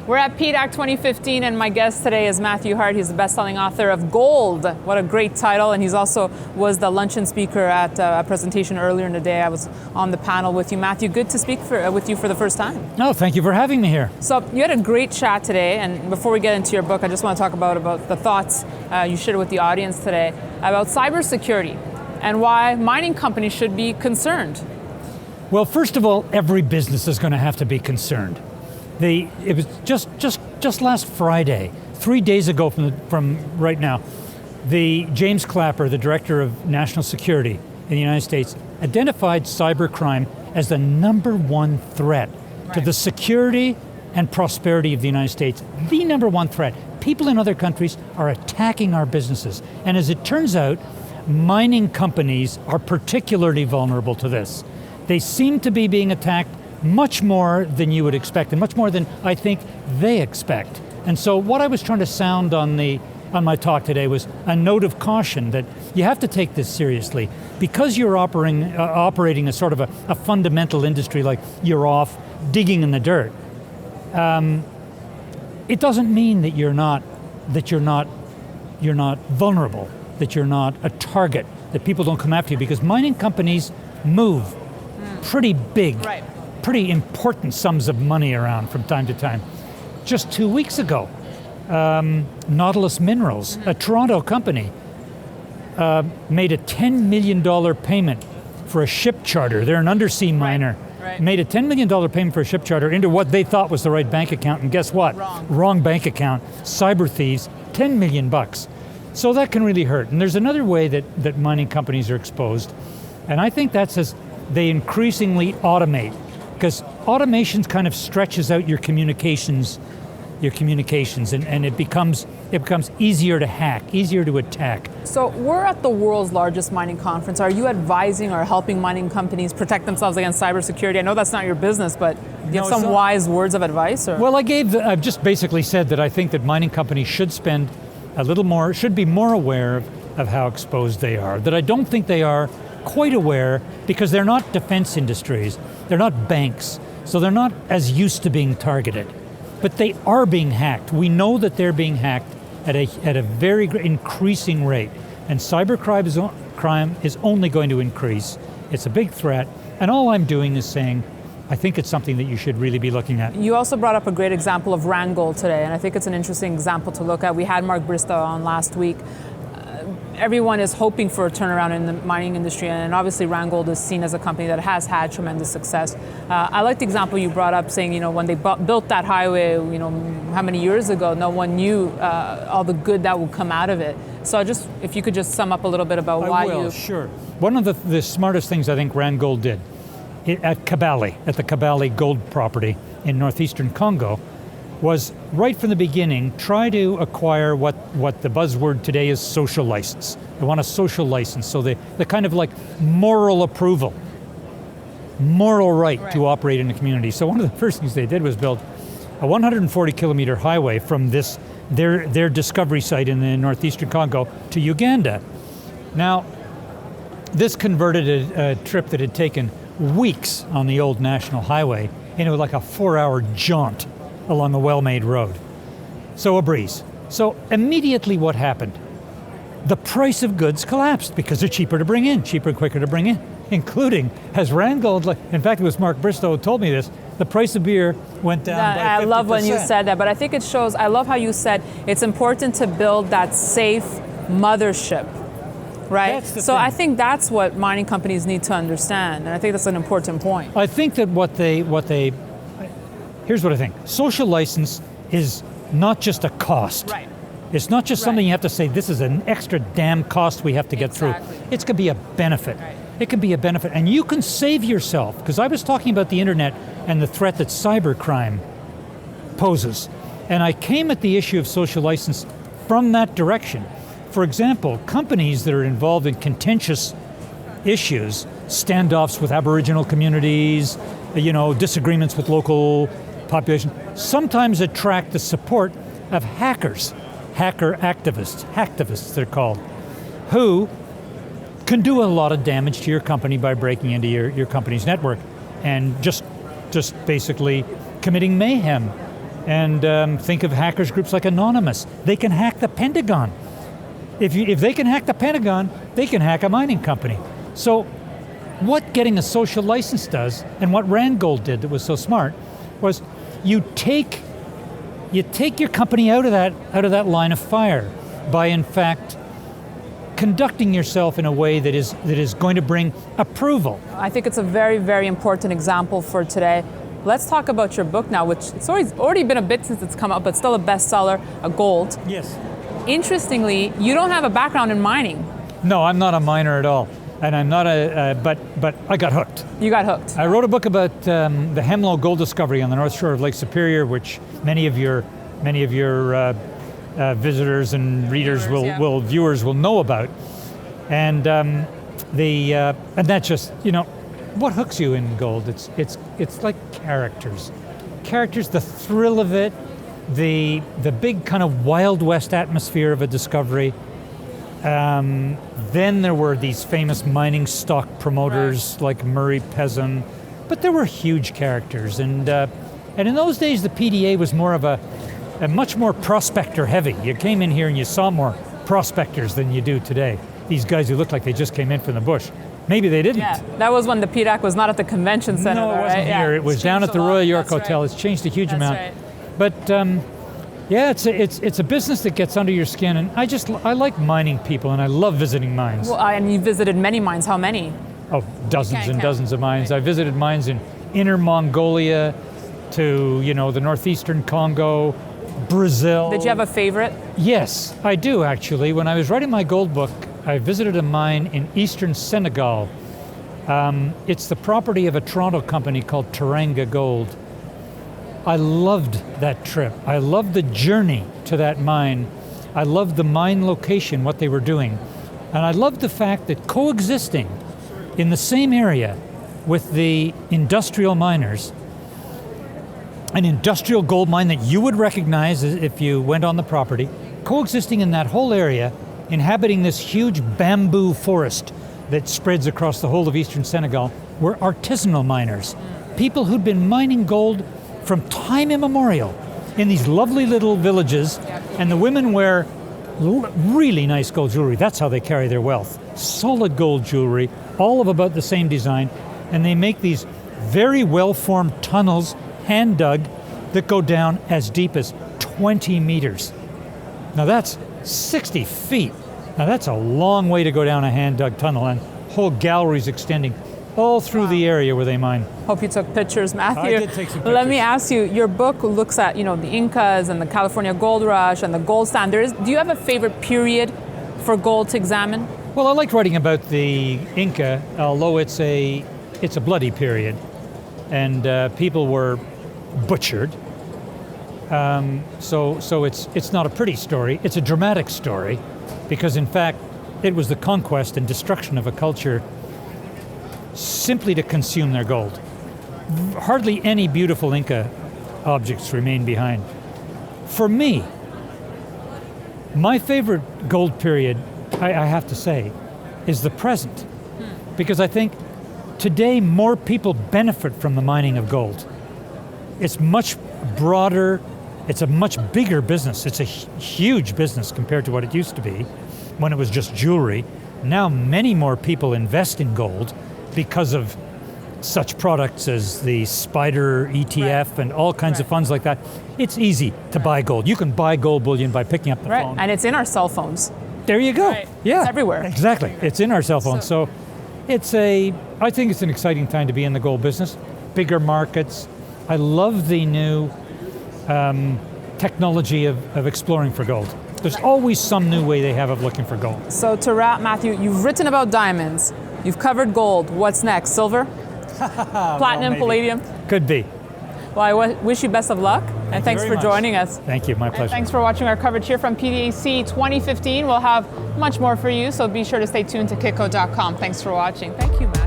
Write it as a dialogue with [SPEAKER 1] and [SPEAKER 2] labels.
[SPEAKER 1] We're at PDAC 2015, and my guest today is Matthew Hart. He's the best-selling author of Gold. What a great title. And he's also was the luncheon speaker at a presentation earlier in the day. I was on the panel with you. Matthew, good to speak with you for the first time.
[SPEAKER 2] No, thank you for having me here.
[SPEAKER 1] So you had a great chat today, and before we get into your book, I just want to talk about the thoughts you shared with the audience today about cybersecurity and why mining companies should be concerned.
[SPEAKER 2] Well, first of all, every business is going to have to be concerned. It was just last Friday, 3 days ago from right now, the James Clapper, the Director of National Security in the United States, identified cybercrime as the #1 threat to the security and prosperity of the United States. The #1 threat. People in other countries are attacking our businesses. And as it turns out, mining companies are particularly vulnerable to this. They seem to be being attacked much more than you would expect, and much more than I think they expect. And so what I was trying to sound on my talk today was a note of caution that you have to take this seriously. Because you're operating a sort of a fundamental industry, like you're off digging in the dirt, it doesn't mean that you're not vulnerable, that you're not a target, that people don't come after you, because mining companies move pretty big, pretty important sums of money around from time to time. Just 2 weeks ago, Nautilus Minerals, a Toronto company, made a $10 million payment for a ship charter. They're an undersea miner. Made a $10 million payment for a ship charter into what they thought was the right bank account, and guess what? Wrong bank account. Cyber thieves, $10 million bucks. So that can really hurt. And there's another way that mining companies are exposed, and I think that's as they increasingly automate, because automation kind of stretches out your communications, and it becomes easier to hack, easier to attack.
[SPEAKER 1] So we're at the world's largest mining conference. Are you advising or helping mining companies protect themselves against cybersecurity? I know that's not your business, but do you have some wise words of advice? Or?
[SPEAKER 2] Well, I've just basically said that I think that mining companies should spend a little more, should be more aware of how exposed they are. That I don't think they are quite aware, because they're not defense industries, they're not banks, so they're not as used to being targeted. But they are being hacked. We know that they're being hacked at a very increasing rate, and cybercrime is only going to increase. It's a big threat, and all I'm doing is saying, I think it's something that you should really be looking at.
[SPEAKER 1] You also brought up a great example of Randgold today, and I think it's an interesting example to look at. We had Mark Bristow on last week. Everyone is hoping for a turnaround in the mining industry, and obviously Randgold is seen as a company that has had tremendous success. I like the example you brought up, saying, when they built that highway, how many years ago, no one knew all the good that would come out of it. So if you could just sum up a little bit about why you...
[SPEAKER 2] Sure. One of the smartest things I think Randgold did at the Kabale gold property in northeastern Congo, was right from the beginning try to acquire what the buzzword today is social license. They want a social license, so the kind of like moral approval, moral right to operate in the community. So one of the first things they did was build a 140-kilometer highway from their discovery site in the northeastern Congo to Uganda. Now, this converted a trip that had taken weeks on the old national highway into like a 4-hour jaunt along a well-made road. So a breeze. So immediately what happened? The price of goods collapsed because they're cheaper to bring in, cheaper and quicker to bring in, including, as Randgold, in fact it was Mark Bristow who told me this, the price of beer went down by 50%.
[SPEAKER 1] I love when you said that, but I think it shows, I love how you said it's important to build that safe mothership, right? So I think that's what mining companies need to understand, and I think that's an important point.
[SPEAKER 2] I think that here's what I think. Social license is not just a cost.
[SPEAKER 1] Right.
[SPEAKER 2] It's not just something you have to say, this is an extra damn cost we have to get through. It's going to be a benefit. It can be a benefit, and you can save yourself, because I was talking about the internet and the threat that cybercrime poses. And I came at the issue of social license from that direction. For example, companies that are involved in contentious issues, standoffs with Aboriginal communities, disagreements with local population, sometimes attract the support of hackers, hacker activists, hacktivists they're called, who can do a lot of damage to your company by breaking into your company's network and just basically committing mayhem And think of hackers groups like Anonymous. They can hack the Pentagon. If they can hack the Pentagon, they can hack a mining company. So what getting a social license does, and what Randgold did that was so smart, was you take your company out of that line of fire by, in fact, conducting yourself in a way that is going to bring approval.
[SPEAKER 1] I think it's a very, very important example for today. Let's talk about your book now, which it's already been a bit since it's come out, but still a bestseller, A Gold.
[SPEAKER 2] Yes.
[SPEAKER 1] Interestingly, you don't have a background in mining.
[SPEAKER 2] No, I'm not a miner at all, and I'm not but I got hooked.
[SPEAKER 1] You got hooked.
[SPEAKER 2] I wrote a book about the Hemlo gold discovery on the north shore of Lake Superior, which many of your visitors and readers viewers will know about, and and that just, what hooks you in gold? It's like characters, the thrill of it, the big kind of Wild West atmosphere of a discovery. Then there were these famous mining stock promoters like Murray Pezin, but there were huge characters, and in those days the PDA was more of a much more prospector heavy. You came in here and you saw more prospectors than you do today. These guys who looked like they just came in from the bush. Maybe they didn't.
[SPEAKER 1] Yeah, that was when the PDAC was not at the convention center.
[SPEAKER 2] No, it wasn't here. Yeah. It was down at the Royal York Hotel. Right. It's changed a huge amount.
[SPEAKER 1] Right.
[SPEAKER 2] But yeah, it's a business that gets under your skin, and I like mining people, and I love visiting mines.
[SPEAKER 1] Well, and you visited many mines. How many?
[SPEAKER 2] Oh, dozens and dozens of mines. Right. I visited mines in Inner Mongolia, to the northeastern Congo, Brazil.
[SPEAKER 1] Did you have a favorite?
[SPEAKER 2] Yes, I do actually. When I was writing my gold book, I visited a mine in eastern Senegal. It's the property of a Toronto company called Teranga Gold. I loved that trip. I loved the journey to that mine. I loved the mine location, what they were doing. And I loved the fact that coexisting in the same area with the industrial miners, an industrial gold mine that you would recognize if you went on the property, coexisting in that whole area, inhabiting this huge bamboo forest that spreads across the whole of eastern Senegal, were artisanal miners. People who'd been mining gold from time immemorial in these lovely little villages, and the women wear really nice gold jewelry. That's how they carry their wealth. Solid gold jewelry, all of about the same design, and they make these very well-formed tunnels, hand dug, that go down as deep as 20 meters. Now that's 60 feet. Now that's a long way to go down a hand dug tunnel, and whole galleries extending all through the area where they mine.
[SPEAKER 1] Hope you took pictures, Matthew.
[SPEAKER 2] I did take some pictures.
[SPEAKER 1] Let me ask you, your book looks at, the Incas and the California gold rush and the gold standards. Do you have a favorite period for gold to examine?
[SPEAKER 2] Well, I liked writing about the Inca, although it's a bloody period, and people were butchered. So it's not a pretty story. It's a dramatic story, because in fact it was the conquest and destruction of a culture simply to consume their gold. Hardly any beautiful Inca objects remain behind. For me, my favorite gold period, I have to say, is the present, because I think today more people benefit from the mining of gold. It's much broader, it's a much bigger business. It's a huge business compared to what it used to be when it was just jewelry. Now many more people invest in gold because of such products as the Spider ETF and all kinds of funds like that. It's easy to buy gold. You can buy gold bullion by picking up the phone.
[SPEAKER 1] And it's in our cell phones.
[SPEAKER 2] There you go.
[SPEAKER 1] Right.
[SPEAKER 2] Yeah.
[SPEAKER 1] It's everywhere.
[SPEAKER 2] Exactly. It's in our cell phones. So I think it's an exciting time to be in the gold business. Bigger markets. I love the new technology of exploring for gold. There's always some new way they have of looking for gold.
[SPEAKER 1] So to wrap, Matthew, you've written about diamonds. You've covered gold. What's next? Silver? Platinum, palladium?
[SPEAKER 2] Could be.
[SPEAKER 1] Well, I wish you best of luck, and thanks for joining us.
[SPEAKER 2] Thank you, my pleasure.
[SPEAKER 1] And thanks for watching our coverage here from PDAC 2015. We'll have much more for you, so be sure to stay tuned to Kitco.com. Thanks for watching. Thank you, Matt.